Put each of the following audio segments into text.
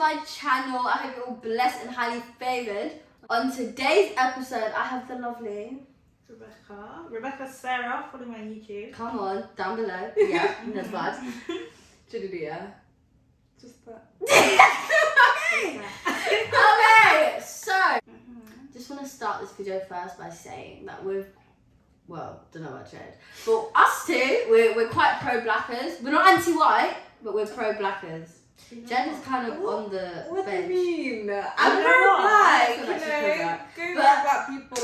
my channel. I hope you're all blessed and highly favoured. On today's episode, I have the lovely Rebecca Sarah, follow my YouTube. Come on, down below. Yeah, that's bad. Julia. Just that. Okay, so just want to start this video first by saying that don't know about Jed, but us two, we're quite pro-blackers. We're not anti-white, but we're pro-blackers. Jed is kind of on the What bench. do you mean? I I'm feel pro-black, like you she's know. pro-black. Go But- with black people.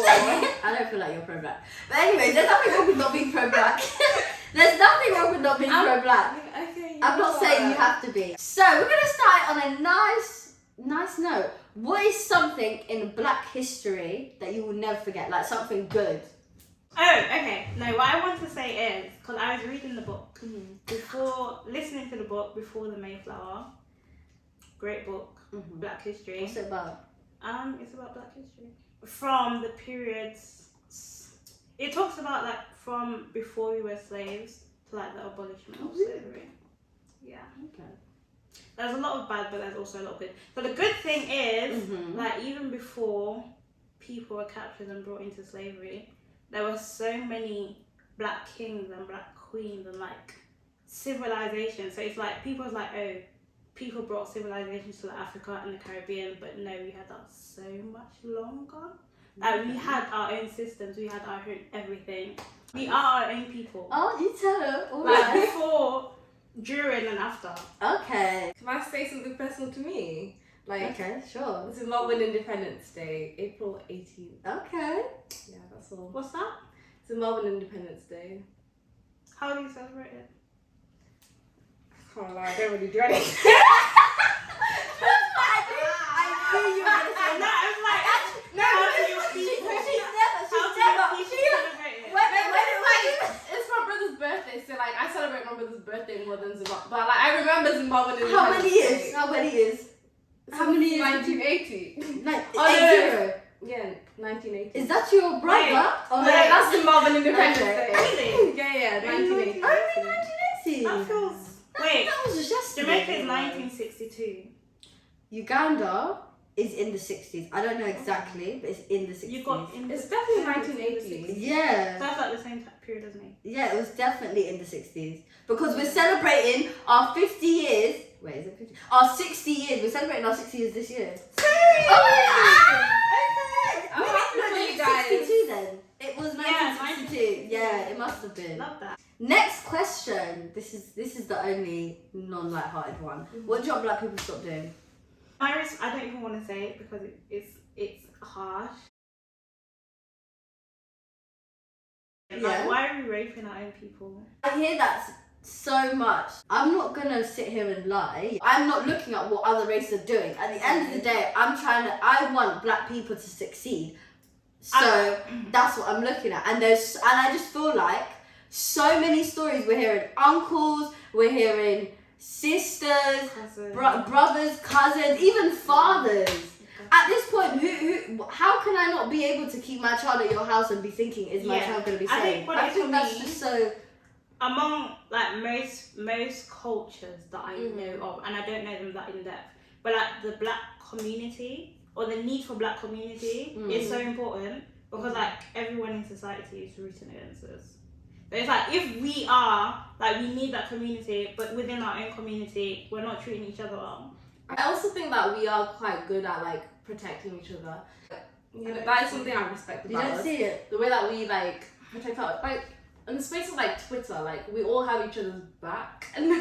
I don't feel like you're pro-black. But anyway, there's nothing wrong with not being pro-black. There's nothing wrong with not being pro-black. Okay, I'm not saying you have to be. So we're gonna start on a nice note. What is something in Black history that you will never forget? Like something good. Oh, okay. No, what I want to say is, because I was reading the book, listening to the book before the Mayflower. Great book, Black history. What's it about? It's about Black history. From the periods, it talks about like from before we were slaves to like the abolishment of slavery. Yeah. Okay. There's a lot of bad, but there's also a lot of good. So the good thing is, like even before people were captured and brought into slavery, there were so many Black kings and Black queens and like civilization. So it's like people was like, oh, people brought civilizations to like Africa and the Caribbean, but no, we had that so much longer. Like we had our own systems, we had our own everything. We are our own people. Oh, you tell her. All Like right. before, during, and after. Okay. Can I say something personal to me? Like, Okay, sure. this is Melbourne Independence Day, April 18th. Okay. Yeah, that's all. What's that? It's a Melbourne Independence Day. How do you celebrate it? I can't lie, I don't really do anything. I knew you were gonna say that. I'm like, No, how do she's your never. people She's celebrate it? It's my brother's birthday, so like I celebrate my brother's birthday more than Zimbabwe. But like I remember Zimbabwe Independence How many Day. years? How many years? How many years? 1980. Like Oh, no, 80. Yeah, 1980. Is that your brother? Wait, Or Yeah, like, that's Zimbabwe Independence Okay. Day. Really? Yeah, Really? 1980. only 1980. That feels. Wait, That was just yesterday. Jamaica is 1962. Uganda is in the 60s. I don't know exactly, but it's in the 60s. You got in. It's definitely 1980. Yeah. That's like the same period as me. Yeah, it was definitely in the 60s. Because we're celebrating our 50 years. Wait, is it 50? Our 60 years. We're celebrating our 60 years this year. I'm happy for you guys. 62 then. It was Yeah, 1962. Yeah, it must have been. Love that. Next question. This is the only non-lighthearted one. What do you want Black people to stop doing? Iris, I don't even want to say it because it's harsh. Yeah. Like, why are we raping our own people? I hear that so much. I'm not gonna sit here and lie. I'm not looking at what other races are doing. At the end of the day, I want Black people to succeed. So that's what I'm looking at. And I just feel like so many stories we're hearing. Uncles, we're hearing sisters, brothers, cousins, even fathers. At this point, how can I not be able to keep my child at your house and be thinking, is my child going to be I safe? think what I it think for that's me- just so... Among like most cultures that I know of, and I don't know them that in depth, but like the Black community or the need for Black community is so important because like everyone in society is rooting against us. So it's like if we are like we need that community, but within our own community we're not treating each other well. I also think that we are quite good at like protecting each other. You know, that is something I respect You about don't us. see it? The way that we like protect our like in the space of like Twitter, like we all have each other's back. And I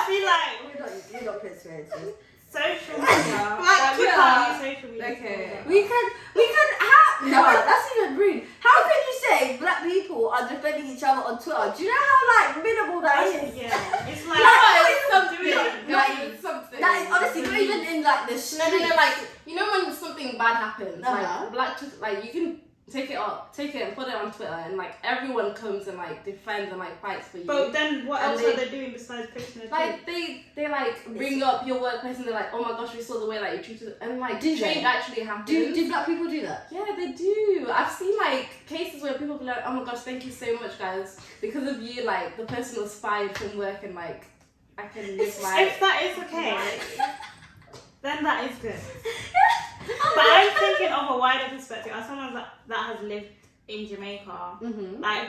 feel like We're not conspiracies. social media, Black like, we Twitter. can't use social media. Okay. for We can how? No, that's even rude. How can you say Black people are defending each other on Twitter? Do you know how like minimal that that. is? Yeah, it's like it's something. Like, It's something. That is honestly not even in like the streets. No, like you know when something bad happens, Uh-huh. like Black Twitter, like you can take it and put it on Twitter, and like everyone comes and like defends and like fights for you. But then what And else they- are they doing besides posting a tweet? Like they like bring up your workplace and they're like, oh my gosh, we saw the way that you treated, and like Do they? change actually happens. Do Black people do that? Yeah, they do. I've seen like cases where people be like, oh my gosh, thank you so much, guys, because of you, like the person was fired from work and like I can live my If that is okay, then that is good. But I'm thinking of a wider perspective as someone that has lived in Jamaica, like,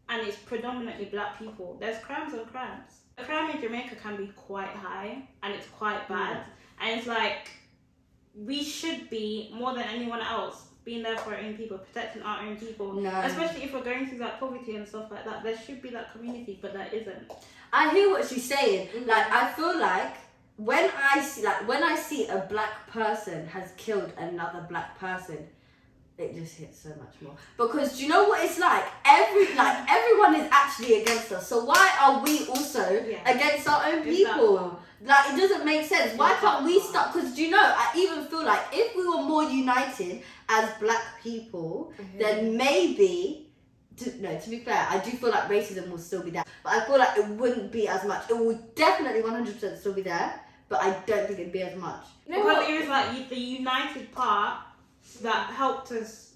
and it's predominantly black people. There's crimes and crimes. The crime in Jamaica can be quite high and it's quite bad, and it's like we should be more than anyone else being there for our own people, protecting our own people. No. Especially if we're going through that poverty and stuff like that. There should be that community, but there isn't. I hear what she's saying. Like, I feel like when I see a black person has killed another black person, it just hits so much more. Because do you know what it's like? Everyone is actually against us. So why are we also against our own people? Like, it doesn't make sense. Why can't we stop? Because do you know, I even feel like if we were more united as black people, then maybe, to be fair, I do feel like racism will still be there. But I feel like it wouldn't be as much. It will definitely 100% still be there. But I don't think it'd be as much. Because it was like the united part that helped us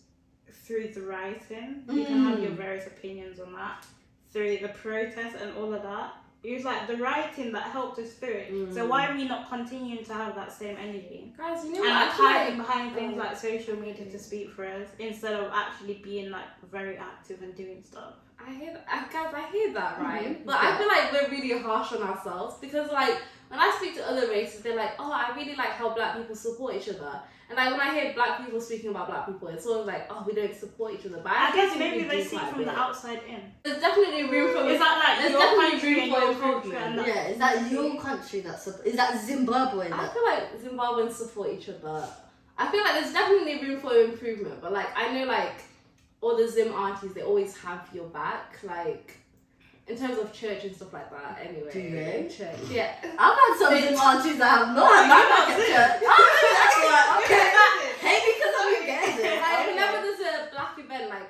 through the rioting. You can have your various opinions on that. Through the protests and all of that. It was like the rioting that helped us through it. So why are we not continuing to have that same energy? Guys, you know and what? hiding behind things like social media to speak for us instead of actually being like very active and doing stuff. I hear that, right? But I feel like we're really harsh on ourselves because, like, when I speak to other races, they're like, oh, I really like how black people support each other. And like when I hear black people speaking about black people, it's sort of like, oh, we don't support each other. But I guess maybe they see it from the outside in. There's definitely room for Is that like there's your definitely country room and for your improvement. culture and that? Yeah, is that your country is that Zimbabwe? I feel like Zimbabweans support each other. I feel like there's definitely room for improvement, but like I know like all the Zim aunties, they always have your back, like in terms of church and stuff like that. Anyway, do they? Church, yeah. I've had some Zim aunties that have not had my back at church. That's right. Okay. Hey, because I'm against it. Like whenever there's a black event, like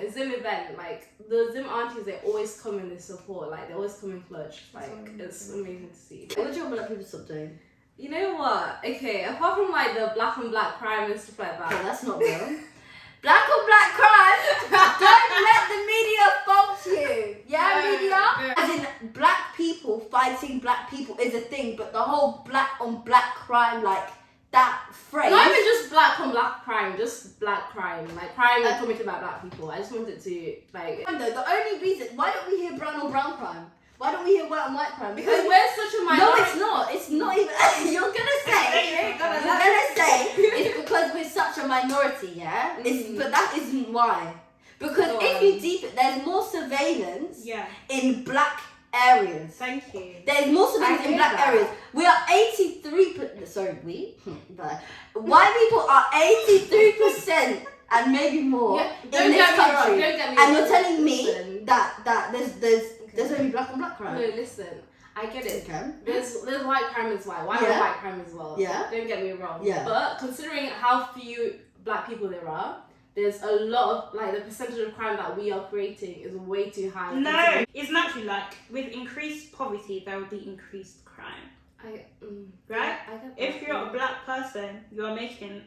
a Zim event, like the Zim aunties, they always come in, they support, like they always come in clutch. Like it's amazing to see. What do you want black people to stop doing? You know what? Okay, apart from like the black on black crime and stuff like that. Oh, that's not real. Black on black crime. Don't let the media fault you. Yeah, media. As in, black people fighting black people is a thing, but the whole black on black crime, like that phrase. Not even just black on black crime, just black crime, like crime committed by black people. I just wanted to like. No, the only reason why don't we hear brown on brown crime? Why don't we hear white on white crime? Because we're such a minority. No, it's not. It's not even. You're gonna say. It's because we're such a minority, yeah. But that isn't why. Because if you deep it, there's more surveillance in black areas. Thank you. There's more surveillance in black areas. We are 83%. Sorry, but white people are 83% and maybe more in this country. And you're telling me that there's only black on black crime. No, listen. I get it. Okay. There's white crime as well. White on white crime as well. Yeah. Don't get me wrong. Yeah. But considering how few black people there are, there's a lot of like the percentage of crime that we are creating is way too high. No, it's naturally like with increased poverty there will be increased crime. Right? I get that. If you're a black person, you are making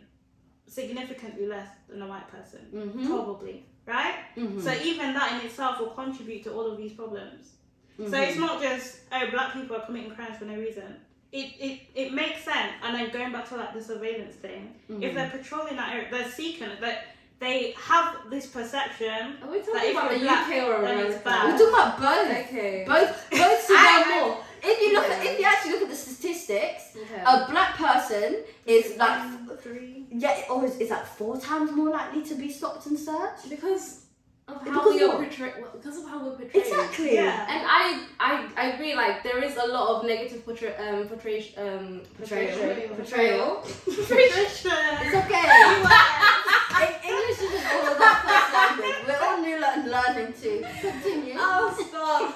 significantly less than a white person. Probably. Right? So even that in itself will contribute to all of these problems. So it's not just, oh, black people are committing crimes for no reason. It makes sense. And then going back to like the surveillance thing, if they're patrolling that area, they're seeking it, that they have this perception. Are we that talking if about the you're black, UK or then America? it's bad. We're talking about both. Okay. Both survive more. If you actually look at the statistics, a black person is like 3. Yeah, it's like 4 times more likely to be stopped and searched. Because of how we are portrayed. Because of how we're portrayed. Exactly. Yeah. And I agree. Like there is a lot of negative portrayal. It's okay. English isn't all of our first language. We're all new learning too. Continue. Oh, stop.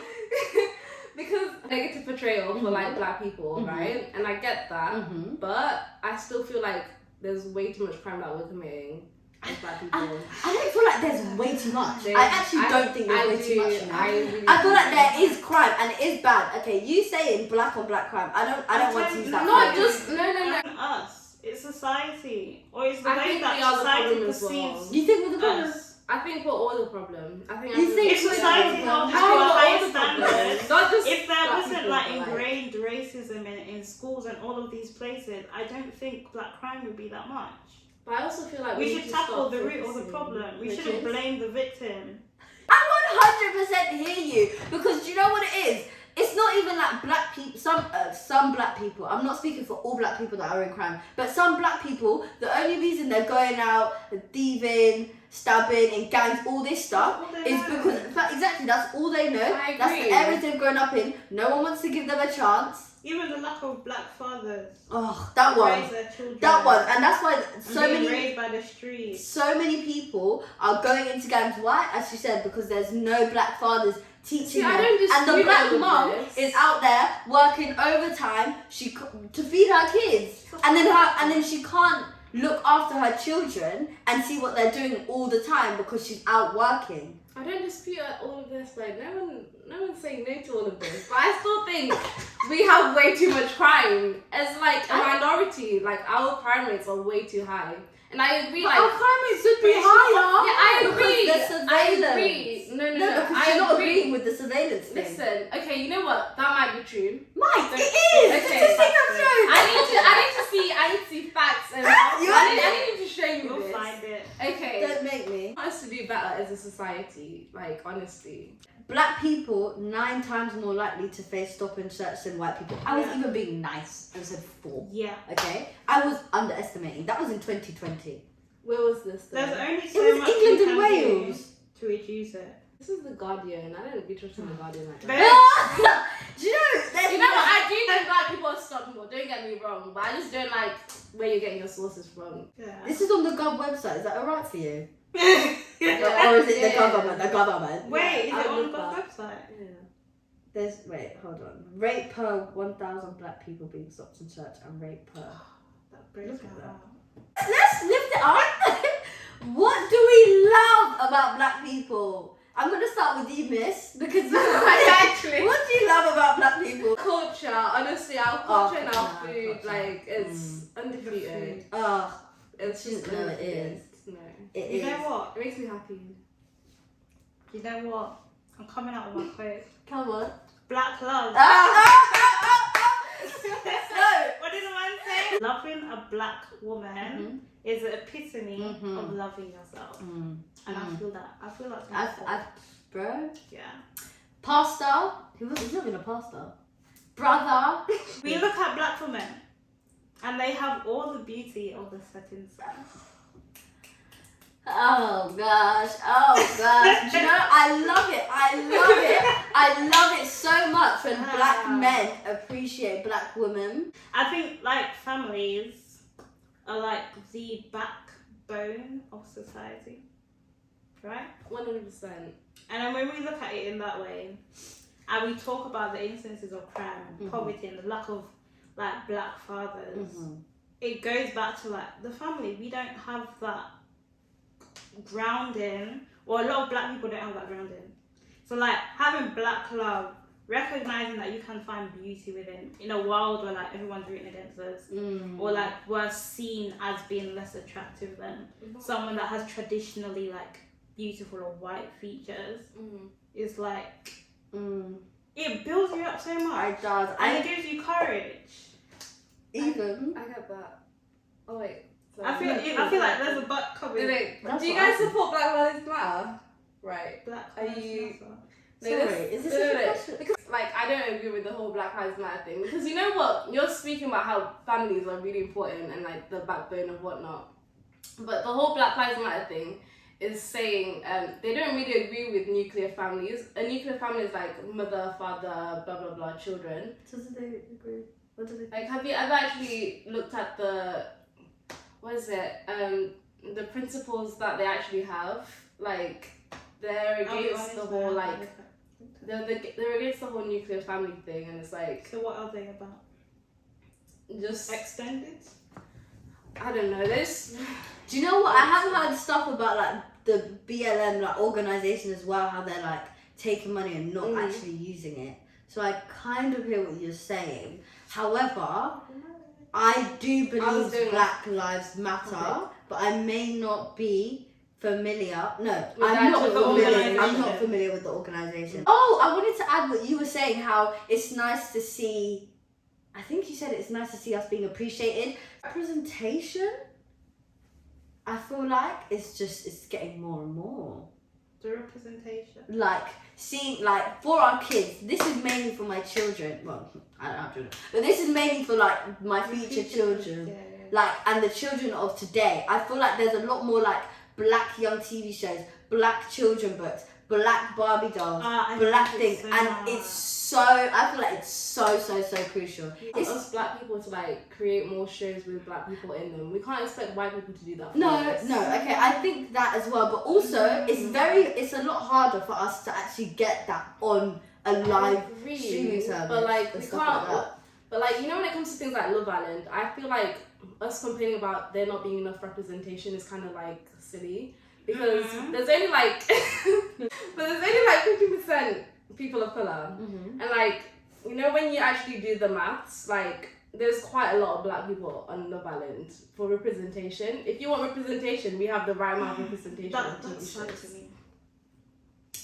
Because negative portrayal for like black people, right? And I get that, but I still feel like there's way too much crime that we're committing as black people. I don't feel like there's way too much. I actually don't think there's way too much. You know? I feel like there is crime and it is bad. Okay, you saying black on black crime. I don't want to use that. Not just no. Us. It's society, or it's the I way think we that are the society problem as well. perceives You think we're the problem? us. I think we're all the problem. I think You think If society held us to How a we're all higher the problem. standard, Not just if there black wasn't people, like but, ingrained racism in schools and all of these places, I don't think black crime would be that much. But I also feel like We need should to tackle stop the root of the focusing, problem. We which shouldn't is- blame the victim. I 100% hear you, because do you know what it is? It's not even like black people. Some black people. I'm not speaking for all black people that are in crime, but some black people. The only reason they're going out thieving, stabbing, in gangs, all this stuff, That's all they is know. because exactly that's all they know. I That's the agree. areas they've grown up in. No one wants to give them a chance. Even the lack of black fathers Oh, that to one. raise their children. That one, and that's why so and being many. raised by the streets. So many people are going into gangs. Why? As you said, because there's no black fathers teaching See, them. I don't And the dispute black all of mum this. is out there working overtime. To feed her kids, and then she can't look after her children and see what they're doing all the time because she's out working. I don't dispute all of this. Like no one's saying no to all of this. But I still think we have way too much crime. As like a minority, like our crime rates are way too high. And I agree. But Like our crime rates should be higher. yeah, I agree. Because the surveillance. I agree. No, because I you're not agree. agreeing with the surveillance thing. Listen, okay, you know what? That might be true. Mike, it is. Okay. It's a thing I'm showing. I need to see facts and I need you to show me We'll this. find it. Okay. Don't make me. I want us to do better as a society, like honestly. Black people 9 times more likely to face stop and search than white people. I was Yeah. even being nice and said 4. Yeah. Okay, I was underestimating. That was in 2020. Where was this then? There's only It so was much England you and can Wales. do to reduce it. This is the Guardian. I don't be trusting the Guardian like Very- that. Do you know? You know what? I do think black people are stopped more. Don't get me wrong, but I just don't like where you're getting your sources from. Yeah. This is on the Gov website. Is that alright for you? Yeah. Or is it the Yeah. government? The government. Wait, is I it on love the that. website? Yeah. Wait, hold on. Rate per 1,000 black people being stopped and searched, and rate per. That breaks Look at my that. heart. Let's lift it up. What do we love about black people? I'm gonna start with you, Miss, because Actually. what do you love about black people? Culture, honestly, our culture and our nah, food, culture. like, it's undefeated. Oh, It's just No, it undefeated. is. No. it You is. know what? It makes me happy. You know what? I'm coming out with my quote. Come on. Black love. No. What did the man say? Loving a black woman is the epitome Mhm. of loving yourself. And I feel that. I feel like Bro, yeah. pastor. He's not even a pastor. Brother. We look at black women and they have all the beauty of the setting sun. Oh gosh. Do you know? I love it. I love it so much when black men appreciate black women. I think like families are like the backbone of society, right? 100%. And then when we look at it in that way, and we talk about the instances of crime, and poverty, and the lack of like black fathers, it goes back to like the family. We don't have that grounding, or a lot of black people don't have that grounding. So like having black love, recognizing that you can find beauty within in a world where like everyone's rooting against us, or like we're seen as being less attractive than someone that has traditionally like beautiful or white features, is like it builds you up so much. It does. And it gives you courage. Even. I get that. Oh, wait. I feel like there's a butt coming. That's Do you what I guys think. support Black Lives Matter? Right. Black Are lives you- matter. Sorry, is this a question? Because, like, I don't agree with the whole Black Lives Matter thing. Because you know what? You're speaking about how families are really important and, like, the backbone of whatnot. But the whole Black Lives Matter thing is saying they don't really agree with nuclear families. A nuclear family is, like, mother, father, blah, blah, blah, children. Doesn't they agree? What do they Like, have you ever actually looked at the, what is it, the principles that they actually have? Like, they're against the whole, like, they're against the whole nuclear family thing, and it's like, So what are they about? just, Extended? I don't know, this, Do you know what? I have heard stuff about like the BLM like organization as well, how they're like taking money and not actually using it. So I kind of hear what you're saying. However, I do believe doing- Black Lives Matter, but I may not be familiar. No, With I'm not the familiar. I'm organisation. not familiar with the organisation. Oh, I wanted to add what you were saying. How it's nice to see. I think you said it's nice to see us being appreciated. Representation. I feel like it's getting more and more. The representation. Like seeing for our kids. This is mainly for my children. Well, I don't have children, but this is mainly for like my future children. Yeah. Like, and the children of today. I feel like there's a lot more like black young TV shows, black children books, black Barbie dolls, black things, and it's so. I feel like it's so crucial. It's us black people to like create more shows with black people in them. We can't expect white people to do that. No, okay, I think that as well, but also it's a lot harder for us to actually get that on a live streaming service. But like we stuff can't. like that. But like you know, when it comes to things like Love Island, I feel like us complaining about there not being enough representation is kind of like silly because there's only like 50% people of color, and like you know when you actually do the maths, like there's quite a lot of black people on Love Island for representation. If you want representation, we have the right amount of representation. That's funny to me.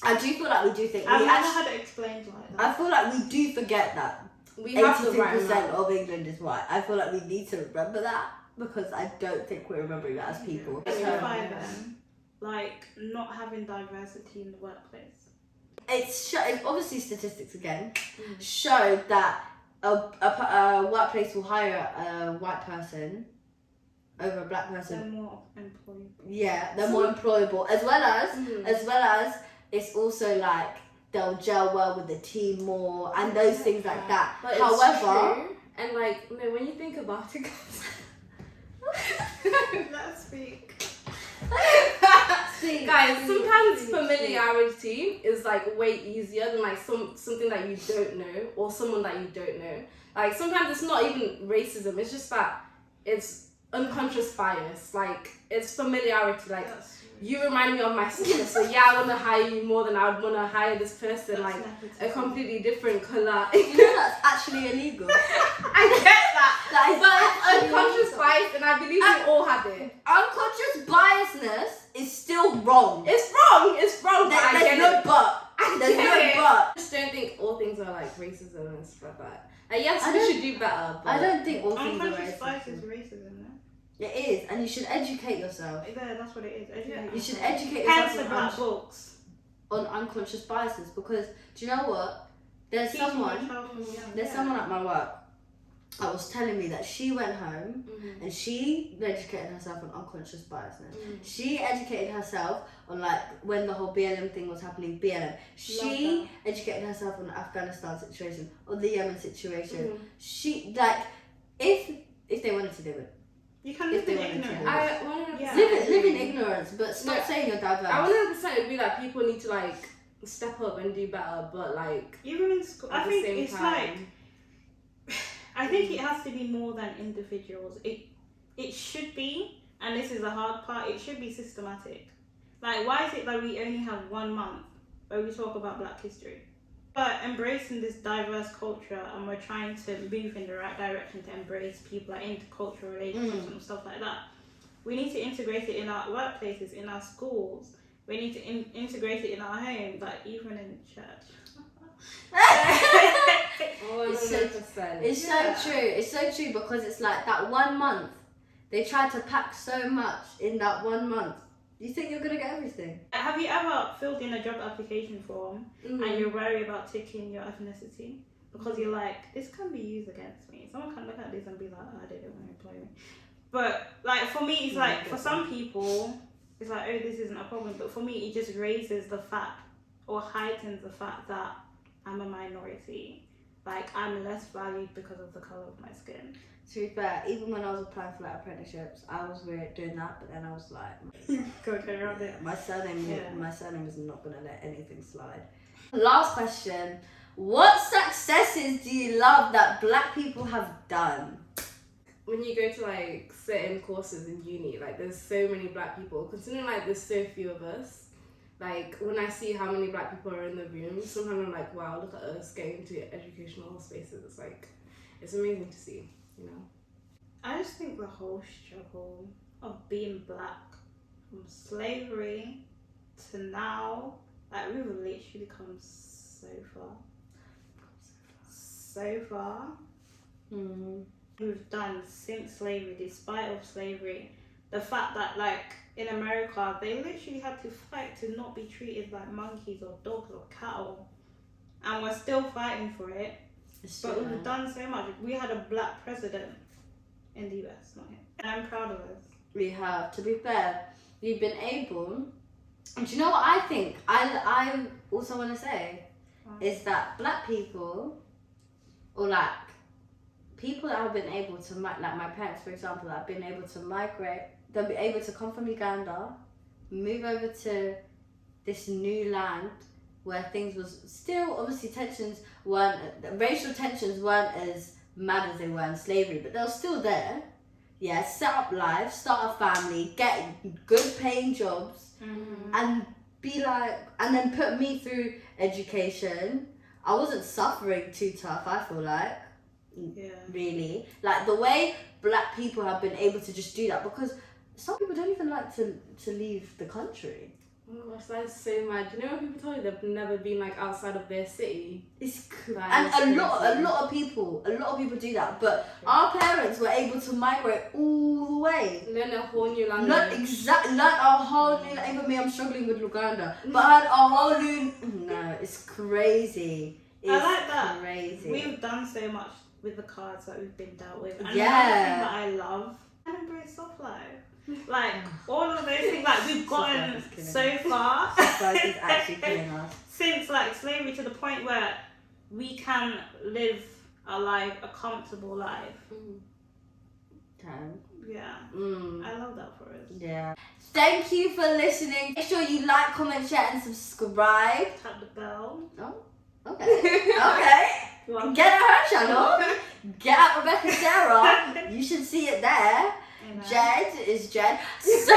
I do feel like we do think. I've never had it explained like that. I feel like we do forget that. We have the right 82% amount. of England is white. I feel like we need to remember that because I don't think we're remembering that as people. Like not having diversity in the workplace. It's obviously statistics again showed that a workplace will hire a white person over a black person. They're more employable. Yeah, they're more employable as well as it's also like they'll gel well with the team more and those things like that. But however, true. And like no, when you think about it, Let's speak. guys, sometimes familiarity is like way easier than like something that you don't know or someone that you don't know. Like sometimes it's not even racism, it's just that it's unconscious bias. Like it's familiarity. Like you remind me of my sister, so yeah, I want to hire you more than I would want to hire this person, like a completely different colour. you know that's actually illegal. I get that. But It's unconscious bias, and I believe we all have it. Unconscious biasness is still wrong. It's wrong. But I There's get no it. but. There's no but. I just don't think all things are like racism and stuff like that. Like, yes, we should do better. But I don't think all things are Unconscious bias is racism. racism, no? It is, and you should educate yourself. Yeah, that's what it is. Educate You should yourself. educate Hence the yourself black books. on unconscious biases because do you know what? There's someone at my work that was telling me that she went home and she educated herself on unconscious biasness. She educated herself on like when the whole BLM thing was happening, BLM. She educated herself on the Afghanistan situation or the Yemen situation. She like if they wanted to do it. You can live in ignorance. I 100%. Live in ignorance, but stop saying you're diverse. I 100% agree that people need to like step up and do better, but like even in school, I think it's time. like I think it has to be more than individuals. It should be, and this is the hard part. It should be systematic. Like, why is it that we only have 1 month where we talk about Black history? But embracing this diverse culture, and we're trying to move in the right direction to embrace people like intercultural relationships and stuff like that. We need to integrate it in our workplaces, in our schools. We need to integrate it in our homes, like even in church. It's so true. It's so true because it's like that 1 month. They try to pack so much in that 1 month. You think you're gonna get everything? Have you ever filled in a job application form and you're worried about ticking your ethnicity because you're like, this can be used against me. Someone can look at this and be like, oh, I didn't want to employ me. But like for me, it's like for some people, it's like, oh, this isn't a problem. But for me, it just raises the fact or heightens the fact that I'm a minority. Like I'm less valued because of the color of my skin. To be fair, even when I was applying for like apprenticeships, I was weird doing that, but then I was like, go around it. My surname is not gonna let anything slide. Last question: what successes do you love that Black people have done? When you go to like certain courses in uni, like there's so many Black people. Considering like there's so few of us, like when I see how many Black people are in the room, sometimes I'm like, wow, look at us getting into educational spaces. It's like, it's amazing to see. You know, I just think the whole struggle of being Black from slavery to now, like we've literally come so far. So far. We've done since slavery, despite of slavery. The fact that like in America, they literally had to fight to not be treated like monkeys or dogs or cattle. And we're still fighting for it. But we've done so much. We had a black president in the US, not him. And I'm proud of us. We have. To be fair, we've been able. And do you know what I think? I also want to say is that black people, or like people that have been able to, like my parents, for example, that have been able to migrate, they'll be able to come from Uganda, move over to this new land where things was still, obviously racial tensions weren't as mad as they were in slavery, but they were still there. Yeah, set up lives, start a family, get good paying jobs, and be like, and then put me through education. I wasn't suffering too tough, I feel like. Yeah. Really. Like the way black people have been able to just do that, because some people don't even like to leave the country. Oh gosh, that is so mad. You know when people tell you they've never been like outside of their city? It's and a lot of people do that. But our parents were able to migrate all the way. Learn a whole new language. Learn a whole new. Even me, I'm struggling with Luganda, but I had a whole new. No, it's crazy. It's I like that. Crazy. We've done so much with the cards that we've been dealt with. And Yeah. another thing that I love, and embrace soft life. Like all of those things, like we've gotten so far. Soft is actually killing us. Since like slavery, to the point where we can live a comfortable life. Yeah. I love that for us. Yeah. Thank you for listening. Make sure you like, comment, share, and subscribe. Tap the bell. Oh, okay. Okay. Get at her channel. Get at Rebecca Sarah. You should see it there. Amen. Jed is Jed. So.